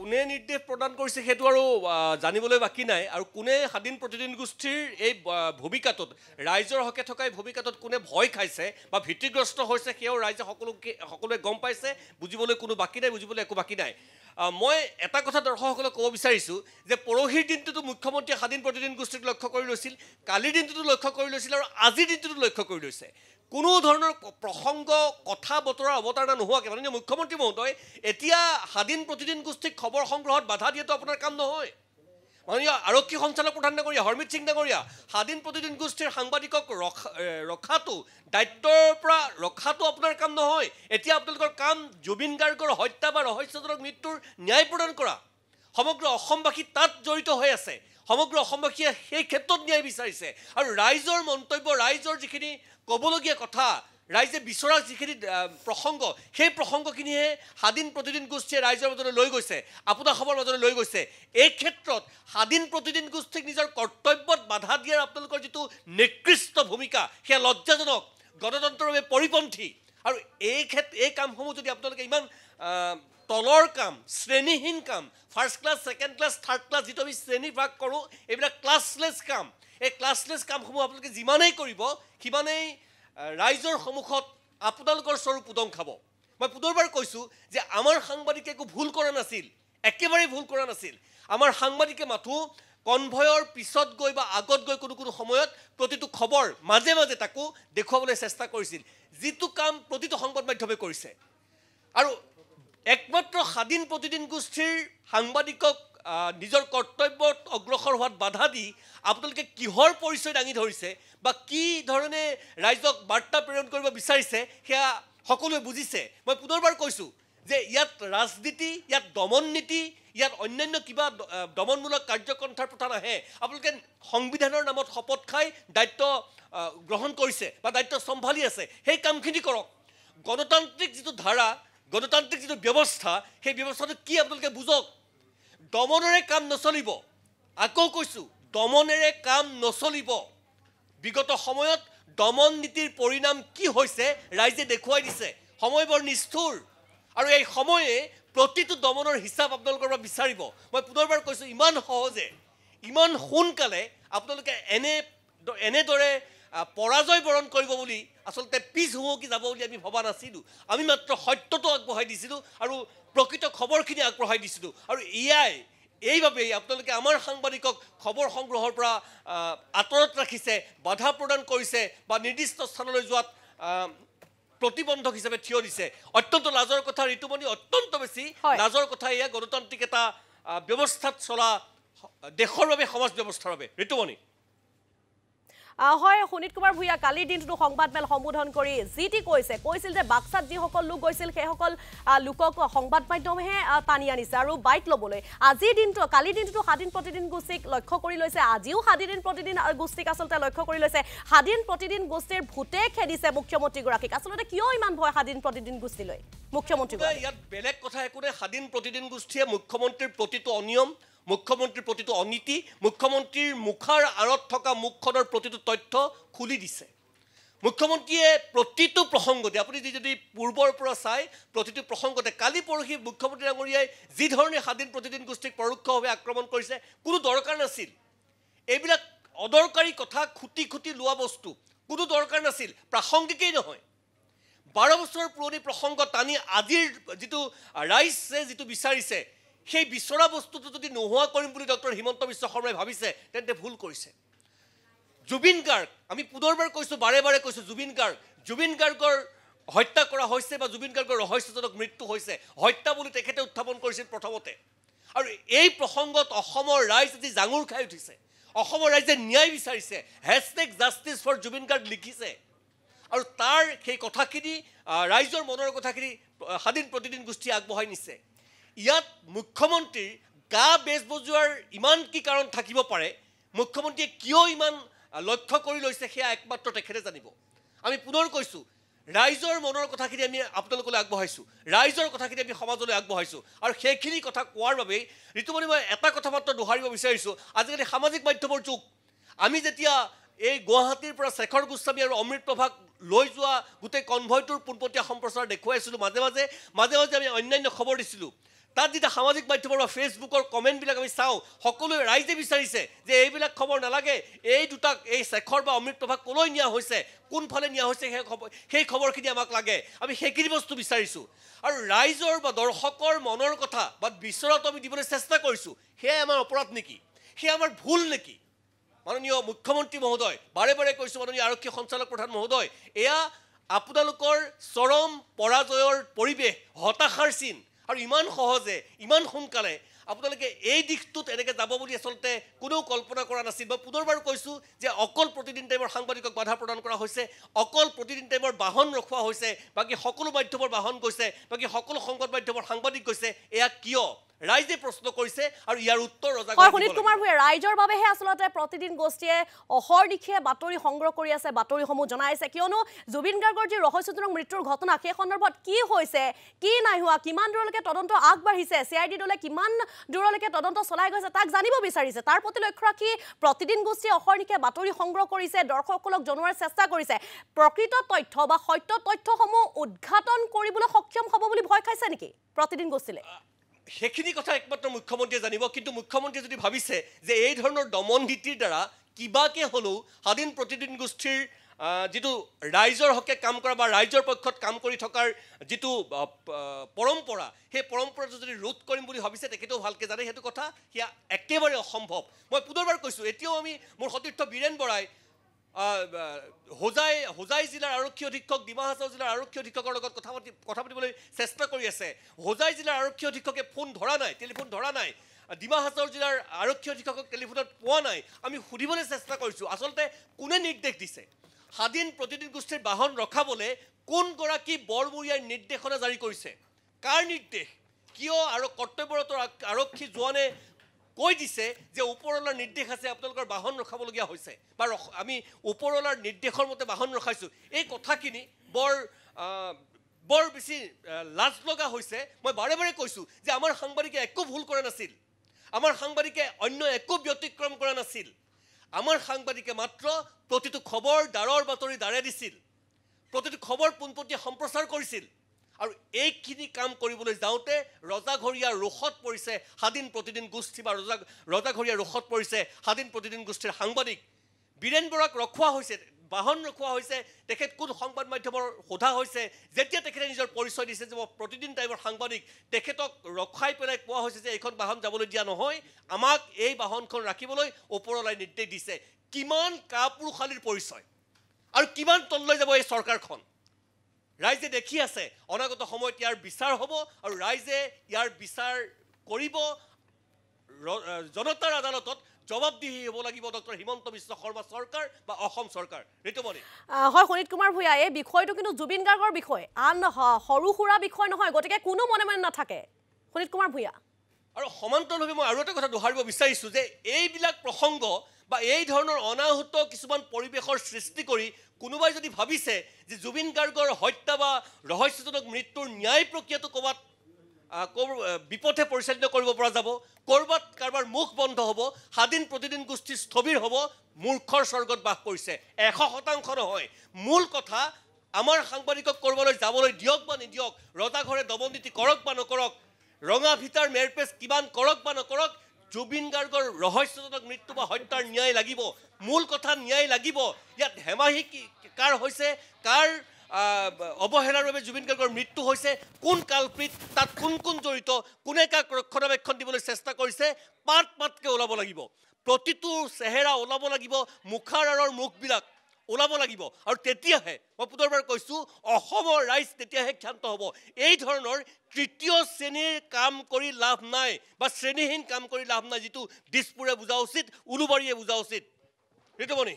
কোনে নিৰ্দেশ প্ৰদান কৰিছে সেইটো আৰু জানিবলৈ বাকী নাই আৰু কোনে স্বাধীন প্ৰতিদিন গোষ্ঠীৰ এই ভূমিকাটোত ৰাইজৰ হকে থকা এই ভূমিকাটোত কোনে ভয় খাইছে বা ভীতিগ্ৰস্ত হৈছে সেয়াও ৰাইজে সকলোৱে গম পাইছে বুজিবলৈ কোনো বাকী নাই বুজিবলৈ একো বাকী নাই মই এটা কথা দৰ্শকসকলক ক'ব বিচাৰিছোঁ যে পৰহিৰ দিনটোতো মুখ্যমন্ত্ৰীয়ে স্বাধীন প্ৰতিদিন গোষ্ঠীক লক্ষ্য কৰি লৈছিল কালিৰ দিনটোতো লক্ষ্য কৰি লৈছিল আৰু আজিৰ দিনটোতো লক্ষ্য কৰি লৈছে কোনো ধৰণৰ প্ৰসংগ কথা বতৰা অৱতাৰণা নোহোৱাকৈ মাননীয় মুখ্যমন্ত্ৰী মহোদয় এতিয়া স্বাধীন প্ৰতিদিন গোষ্ঠীক খবৰ সংগ্ৰহত বাধা দিয়াটো আপোনাৰ কাম নহয় মাননীয় আৰক্ষী সঞ্চালক প্ৰধান ডাঙৰীয়া হৰমিত সিং ডাঙৰীয়া স্বাধীন প্ৰতিদিন গোষ্ঠীৰ সাংবাদিকক ৰখাটো দায়িত্বৰ পৰা ৰখাটো আপোনাৰ কাম নহয় এতিয়া আপোনালোকৰ কাম জুবিন গাৰ্গৰ হত্যা বা ৰহস্যজনক মৃত্যুৰ ন্যায় প্ৰদান কৰা সমগ্ৰ অসমবাসী তাত জড়িত হৈ আছে সমগ্ৰ অসমবাসীয়ে সেই ক্ষেত্ৰত ন্যায় বিচাৰিছে আৰু ৰাইজৰ মন্তব্য ৰাইজৰ যিখিনি ক'বলগীয়া কথা ৰাইজে বিচৰা যিখিনি প্ৰসংগ সেই প্ৰসংগখিনিহে স্বাধীন প্ৰতিদিন গোষ্ঠীয়ে ৰাইজৰ মাজলৈ লৈ গৈছে আপোনাৰ খবৰ মাজলৈ লৈ গৈছে এই ক্ষেত্ৰত স্বাধীন প্ৰতিদিন গোষ্ঠীক নিজৰ কৰ্তব্যত বাধা দিয়াৰ আপোনালোকৰ যিটো নিকৃষ্ট ভূমিকা সেয়া লজ্জাজনক গণতন্ত্ৰৰ বাবে পৰিপন্থী আৰু এই কামসমূহ যদি আপোনালোকে ইমান তলৰ কাম শ্ৰেণীহীন কাম first class second class third class যিটো আমি শ্ৰেণী ভাগ কৰোঁ এইবিলাক ক্লাছলেছ কাম এই ক্লাছলেছ কামসমূহ আপোনালোকে যিমানেই কৰিব সিমানেই ৰাইজৰ সন্মুখত আপোনালোকৰ স্বৰূপ উদং খাব মই পুনৰবাৰ কৈছোঁ যে আমাৰ সাংবাদিকে একো ভুল কৰা নাছিল একেবাৰেই ভুল কৰা নাছিল আমাৰ সাংবাদিকে মাথো কনভয়ৰ পিছত গৈ বা আগত গৈ কোনো সময়ত প্ৰতিটো খবৰ মাজে মাজে তাকো দেখুৱাবলৈ চেষ্টা কৰিছিল যিটো কাম প্ৰতিটো সংবাদ মাধ্যমে কৰিছে আৰু একমাত্ৰ স্বাধীন প্ৰতিদিন গোষ্ঠীৰ সাংবাদিকক নিজৰ কৰ্তব্যত অগ্ৰসৰ হোৱাত বাধা দি আপোনালোকে কিহৰ পৰিচয় দাঙি ধৰিছে বা কি ধৰণে ৰাইজক বাৰ্তা প্ৰেৰণ কৰিব বিচাৰিছে সেয়া সকলোৱে বুজিছে মই পুনৰবাৰ কৈছোঁ যে ইয়াত ৰাজনীতি ইয়াত দমন নীতি ইয়াত অন্যান্য কিবা দমনমূলক কাৰ্যপন্থাৰ প্ৰথা নাহে আপোনালোকে সংবিধানৰ নামত শপত খাই দায়িত্ব গ্ৰহণ কৰিছে বা দায়িত্ব চম্ভালি আছে সেই কামখিনি কৰক গণতান্ত্ৰিক যিটো ধাৰা গণতান্ত্ৰিক যিটো ব্যৱস্থা সেই ব্যৱস্থাটো কি আপোনালোকে বুজক দমনেৰে কাম নচলিব আকৌ কৈছোঁ দমনেৰে কাম নচলিব বিগত সময়ত দমন নীতিৰ পৰিণাম কি হৈছে ৰাইজে দেখুৱাই দিছে সময় বৰ নিষ্ঠুৰ আৰু এই সময়ে প্ৰতিটো দমনৰ হিচাপ আপোনালোকৰ পৰা বিচাৰিব মই পুনৰবাৰ কৈছোঁ ইমান সহজে ইমান সোনকালে আপোনালোকে এনেদৰে পৰাজয় বৰণ কৰিব বুলি আচলতে পিছ হুমকি যাব বুলি আমি ভবা নাছিলোঁ আমি মাত্ৰ সত্যটো আগবঢ়াই দিছিলোঁ আৰু প্ৰকৃত খবৰখিনি আগবঢ়াই দিছিলোঁ আৰু এইবাবেই আপোনালোকে আমাৰ সাংবাদিকক খবৰ সংগ্ৰহৰ পৰা আঁতৰত ৰাখিছে বাধা প্ৰদান কৰিছে বা নিৰ্দিষ্ট স্থানলৈ যোৱাত প্ৰতিবন্ধক হিচাপে থিয় দিছে অত্যন্ত লাজৰ কথা ঋতুমণি অত্যন্ত বেছি লাজৰ কথা এয়া গণতান্ত্ৰিক এটা ব্যৱস্থাত চলা দেশৰ বাবে সমাজ ব্যৱস্থাৰ বাবে ঋতুমণি হয় সুনীত কুমাৰ ভূঞা কালিৰ দিনটো সংবাদমেল সম্বোধন কৰি জিটি কৈছিল যে বাক্সাত যিসকল লোক গৈছিল সেইসকল লোকক সংবাদ মাধ্যমেহে টানি আনিছে আৰু বাইক ল'বলৈ কালিৰ দিনটো স্বাধীন প্ৰতিদিন গোষ্ঠীক লক্ষ্য কৰি লৈছে আজিও স্বাধীন প্ৰতিদিন গোষ্ঠীক আচলতে লক্ষ্য কৰি লৈছে স্বাধীন প্ৰতিদিন গোষ্ঠীৰ ভূতে খেদিছে মুখ্যমন্ত্ৰীগৰাকীক আচলতে কিয় ইমান ভয় স্বাধীন প্ৰতিদিন গোষ্ঠীলৈ মুখ্যমন্ত্ৰীগৰাকী ইয়াত বেলেগ কথা একো নাই স্বাধীন প্ৰতিদিন গোষ্ঠীয়ে মুখ্যমন্ত্ৰীৰ প্ৰতিটো অনিয়ম মুখ্যমন্ত্ৰীৰ প্ৰতিটো অনীতি মুখ্যমন্ত্ৰীৰ মুখাৰ আঁৰত থকা মুখখনৰ প্ৰতিটো তথ্য খুলি দিছে মুখ্যমন্ত্ৰীয়ে প্ৰতিটো প্ৰসংগতে আপুনি যদি পূৰ্বৰ পৰা চাই প্ৰতিটো প্ৰসংগতে কালি পৰহি মুখ্যমন্ত্ৰী ডাঙৰীয়াই যি ধৰণে স্বাধীন প্ৰতিদিন গোষ্ঠীক পৰোক্ষভাৱে আক্ৰমণ কৰিছে কোনো দৰকাৰ নাছিল এইবিলাক অদৰকাৰী কথা খুটি লোৱা বস্তু কোনো দৰকাৰ নাছিল প্ৰাসংগিকেই নহয় 12 বছৰ পুৰণি প্ৰসংগ টানি আজিৰ যিটো ৰাইজে যিটো বিচাৰিছে সেই বিচৰা বস্তুটো যদি নোহোৱা কৰিম বুলি ডক্টৰ হিমন্ত বিশ্ব শৰ্মাই ভাবিছে তেন্তে ভুল কৰিছে জুবিন গাৰ্গ আমি পুনৰবাৰ কৈছোঁ বাৰে কৈছোঁ জুবিন গাৰ্গৰ হত্যা কৰা হৈছে বা জুবিন গাৰ্গৰ ৰহস্যজনক মৃত্যু হৈছে হত্যা বুলি তেখেতে উত্থাপন কৰিছিল প্ৰথমতে আৰু এই প্ৰসংগত অসমৰ ৰাইজ আজি জাঙুৰ খাই উঠিছে অসমৰ ৰাইজে ন্যায় বিচাৰিছে #জাষ্টিছ ফৰ জুবিন গাৰ্গ লিখিছে আৰু তাৰ সেই কথাখিনি ৰাইজৰ মনৰ কথাখিনি স্বাধীন প্ৰতিদিন গোষ্ঠী আগবঢ়াই নিছে ইয়াত মুখ্যমন্ত্ৰীৰ গা বেজ বজোৱাৰ ইমান কি কাৰণ থাকিব পাৰে মুখ্যমন্ত্ৰীয়ে কিয় ইমান লক্ষ্য কৰি লৈছে সেয়া একমাত্ৰ তেখেতে জানিব আমি পুনৰ কৈছোঁ ৰাইজৰ মনৰ কথাখিনি আমি আপোনালোকলৈ আগবঢ়াইছোঁ ৰাইজৰ কথাখিনি আমি সমাজলৈ আগবঢ়াইছোঁ আৰু সেইখিনি কথা কোৱাৰ বাবেই ঋতুমণি মই এটা কথা মাত্ৰ দোহাৰিব বিচাৰিছোঁ আজিকালি সামাজিক মাধ্যমৰ যুগ আমি যেতিয়া এই গুৱাহাটীৰ পৰা শেখৰ গোস্বামী আৰু অমৃত প্ৰভাক লৈ যোৱা গোটেই কনভয়টোৰ পোনপটীয়া সম্প্ৰচাৰ দেখুৱাইছিলোঁ মাজে মাজে আমি অন্যান্য খবৰ দিছিলোঁ তাত যেতিয়া সামাজিক মাধ্যমৰ বা ফেচবুকৰ কমেণ্টবিলাক আমি চাওঁ, সকলোৱে ৰাইজে বিচাৰিছে যে এইবিলাক খবৰ নালাগে, এই দুটাক এই শেখৰ বা অমৃত প্ৰভাক ক'লৈ নিয়া হৈছে, কোনফালে নিয়া হৈছে সেই খবৰখিনি আমাক লাগে, আমি সেইখিনি বস্তু বিচাৰিছোঁ। আৰু ৰাইজৰ বা দৰ্শকৰ মনৰ কথা বা বিচৰাটো আমি দিবলৈ চেষ্টা কৰিছোঁ, সেয়াই আমাৰ অপৰাধ নেকি, সেয়া আমাৰ ভুল নেকি? মাননীয় মুখ্যমন্ত্ৰী মহোদয়, বাৰে বাৰে কৈছোঁ, মাননীয় আৰক্ষী সঞ্চালক প্ৰধান মহোদয়, এয়া আপোনালোকৰ চৰম পৰাজয়ৰ পৰিৱেশ, হতাশাৰ চিন। আৰু ইমান সহজে ইমান সোনকালে আপোনালোকে এই দিশটোত এনেকৈ যাব বুলি আচলতে কোনেও কল্পনা কৰা নাছিল। মই পুনৰবাৰ কৈছোঁ যে অকল প্ৰতিদিন টাইমৰ সাংবাদিকক বাধা প্ৰদান কৰা হৈছে, অকল প্ৰতিদিন টাইমৰ বাহন ৰখোৱা হৈছে, বাকী সকলো মাধ্যমৰ বাহন গৈছে, বাকী সকলো সংবাদ মাধ্যমৰ সাংবাদিক গৈছে। এয়া কিয়? ৰাইজে প্ৰশ্ন কৰিছে আৰু ইয়াৰ উত্তৰ সুনীত কুমাৰ ভূঞা, ৰাইজৰ বাবেহে আচলতে প্ৰতিদিন গোষ্ঠীয়ে অহৰ্নিশে বাতৰি সংগ্ৰহ কৰি আছে, বাতৰিসমূহ জনাইছে। কিয়নো জুবিন গাৰ্গৰ যি ৰহস্যজনক মৃত্যুৰ ঘটনা, সেই সন্দৰ্ভত কি হৈছে, কি নাই হোৱা, কিমান দূৰলৈকে তদন্ত আগবাঢ়িছে, CID দলে কিমান দূৰলৈকে তদন্ত চলাই গৈছে, তাক জানিব বিচাৰিছে। তাৰ প্ৰতি লক্ষ্য ৰাখি প্ৰতিদিন গোষ্ঠীয়ে অহৰ্নিশে বাতৰি সংগ্ৰহ কৰিছে, দৰ্শকসকলক জনোৱাৰ চেষ্টা কৰিছে। প্ৰকৃত তথ্য বা সত্য তথ্যসমূহ উদ্ঘাটন কৰিবলৈ সক্ষম হ'ব বুলি ভয় খাইছে নেকি প্ৰতিদিন গোষ্ঠীলে? সেইখিনি কথা একমাত্ৰ মুখ্যমন্ত্ৰীয়ে জানিব। কিন্তু মুখ্যমন্ত্ৰীয়ে যদি ভাবিছে যে এই ধৰণৰ দমন নীতিৰ দ্বাৰা কিবাকে হ'লেও স্বাধীন প্ৰতিদিন গোষ্ঠীৰ যিটো ৰাইজৰ হকে কাম কৰা বা ৰাইজৰ পক্ষত কাম কৰি থকাৰ যিটো পৰম্পৰা, সেই পৰম্পৰাটো যদি ৰোধ কৰিম বুলি ভাবিছে, তেখেতেও ভালকৈ জানে সেইটো কথা, সেয়া একেবাৰে অসম্ভৱ। মই পুনৰবাৰ কৈছোঁ, এতিয়াও আমি মোৰ সতীৰ্থ বীৰেন বৰাই হোজাই জিলাৰ আৰক্ষী অধীক্ষক, ডিমা হাছাও জিলাৰ আৰক্ষী অধীক্ষকৰ লগত কথা পাতিবলৈ চেষ্টা কৰি আছে। হোজাই জিলাৰ আৰক্ষী অধীক্ষকে ফোন ধৰা নাই, টেলিফোন ধৰা নাই। ডিমা হাছাও জিলাৰ আৰক্ষী অধীক্ষকক টেলিফোনত পোৱা নাই। আমি সুধিবলৈ চেষ্টা কৰিছোঁ, আচলতে কোনে নিৰ্দেশ দিছে? স্বাধীন প্ৰতিদিন গোষ্ঠীৰ বাহন ৰখাবলৈ কোনগৰাকী বৰমূৰীয়াই নিৰ্দেশনা জাৰি কৰিছে? কাৰ নিৰ্দেশ? কিয় আৰু কৰ্তব্যৰত আৰক্ষী জোৱানে কৈ দিছে যে ওপৰৱালাৰ নিৰ্দেশ আছে, আপোনালোকৰ বাহন ৰখাবলগীয়া হৈছে বা আমি ওপৰৱালাৰ নিৰ্দেশৰ মতে বাহন ৰখাইছোঁ? এই কথাখিনি বৰ বেছি লাজ লগা হৈছে। মই বাৰে বাৰে কৈছোঁ যে আমাৰ সাংবাদিকে একো ভুল কৰা নাছিল, আমাৰ সাংবাদিকে অন্য একো ব্যতিক্ৰম কৰা নাছিল। আমাৰ সাংবাদিকে মাত্ৰ প্ৰতিটো খবৰ দাঁৰৰ বাতৰি দাঁৰে দিছিল, প্ৰতিটো খবৰ পোনপটীয়া সম্প্ৰচাৰ কৰিছিল। আৰু এইখিনি কাম কৰিবলৈ যাওঁতে ৰজাঘৰীয়া ৰোষত পৰিছে স্বাধীন প্ৰতিদিন গোষ্ঠী বা ৰজাঘৰীয়া ৰোষত পৰিছে স্বাধীন প্ৰতিদিন গোষ্ঠীৰ সাংবাদিক। বীৰেন বৰাক ৰখোৱা হৈছে, বাহন ৰখোৱা হৈছে, তেখেত কোন সংবাদ মাধ্যমৰ সোধা হৈছে। যেতিয়া তেখেতে নিজৰ পৰিচয় দিছে যে মই প্ৰতিদিন টাইমৰ সাংবাদিক, তেখেতক ৰখাই পেলাই কোৱা হৈছে যে এইখন বাহন যাবলৈ দিয়া নহয়, আমাক এই বাহনখন ৰাখিবলৈ ওপৰৱালাই নিৰ্দেশ দিছে। কিমান কাপুৰুষালীৰ পৰিচয় আৰু কিমান তললৈ যাব এই চৰকাৰখন? ৰাইজে দেখি আছে, অনাগত সময়ত ইয়াৰ বিচাৰ হ'ব আৰু ৰাইজে ইয়াৰ বিচাৰ কৰিব। জনতাৰ আদালতত জবাবদিহি হ'ব লাগিব ডক্টৰ হিমন্ত বিশ্ব শৰ্মা চৰকাৰ বা অসম চৰকাৰ। ঋতুমণি, হয় সুনীত কুমাৰ ভূঞা, এই বিষয়টো কিন্তু জুবিন গাৰ্গৰ বিষয়, আন সৰু সুৰা বিষয় নহয়, গতিকে কোনো মনে মনে নাথাকে। সুনীত কুমাৰ ভূঞা, আৰু সমান্তৰালভাৱে মই আৰু এটা কথা দোহাৰিব বিচাৰিছোঁ যে এইবিলাক প্ৰসংগ বা এই ধৰণৰ অনাহুত কিছুমান পৰিৱেশৰ সৃষ্টি কৰি কোনোবাই যদি ভাবিছে যে জুবিন গাৰ্গৰ হত্যা বা ৰহস্যজনক মৃত্যুৰ ন্যায় প্ৰক্ৰিয়াটো ক'ৰবাত বিপথে পৰিচালিত কৰিব পৰা যাব, ক'ৰবাত কাৰোবাৰ মুখ বন্ধ হ'ব, স্বাধীন প্ৰতিদিন গোষ্ঠী স্থবিৰ হ'ব, মূৰ্খৰ স্বৰ্গত বাস কৰিছে। 100% নহয়। মূল কথা, আমাৰ সাংবাদিকক ক'ৰবালৈ যাবলৈ দিয়ক বা নিদিয়ক, ৰজাঘৰে দমননীতি কৰক বা নকৰক, ৰঙা ভিতাৰ মেৰপেচ কিমান কৰক বা নকৰক, জুবিন গাৰ্গৰ ৰহস্যজনক মৃত্যু বা হত্যাৰ ন্যায় লাগিব। মূল কথা ন্যায় লাগিব। ইয়াত হেমাহি কাৰ হৈছে, কাৰ অৱহেলাৰ বাবে জুবিন গাৰ্গৰ মৃত্যু হৈছে, কোন কালপ্ৰিত, তাত কোন কোন জড়িত, কোনে কাক ৰক্ষণাবেক্ষণ দিবলৈ চেষ্টা কৰিছে, পাতকৈ ওলাব লাগিব। প্ৰতিটো চেহেৰা ওলাব লাগিব, মুখাৰ আঁৰৰ মুখবিলাক ওলাব লাগিব। আৰু তেতিয়াহে, মই পুনৰবাৰ কৈছোঁ, অসমৰ ৰাইজ তেতিয়াহে ক্ষান্ত হ'ব। এই ধৰণৰ তৃতীয় শ্ৰেণীৰ কাম কৰি লাভ নাই বা শ্ৰেণীহীন কাম কৰি লাভ নাই, যিটো দিছপুৰে বুজা উচিত, উলুবাৰীয়ে বুজা উচিত। ঋতুমণি।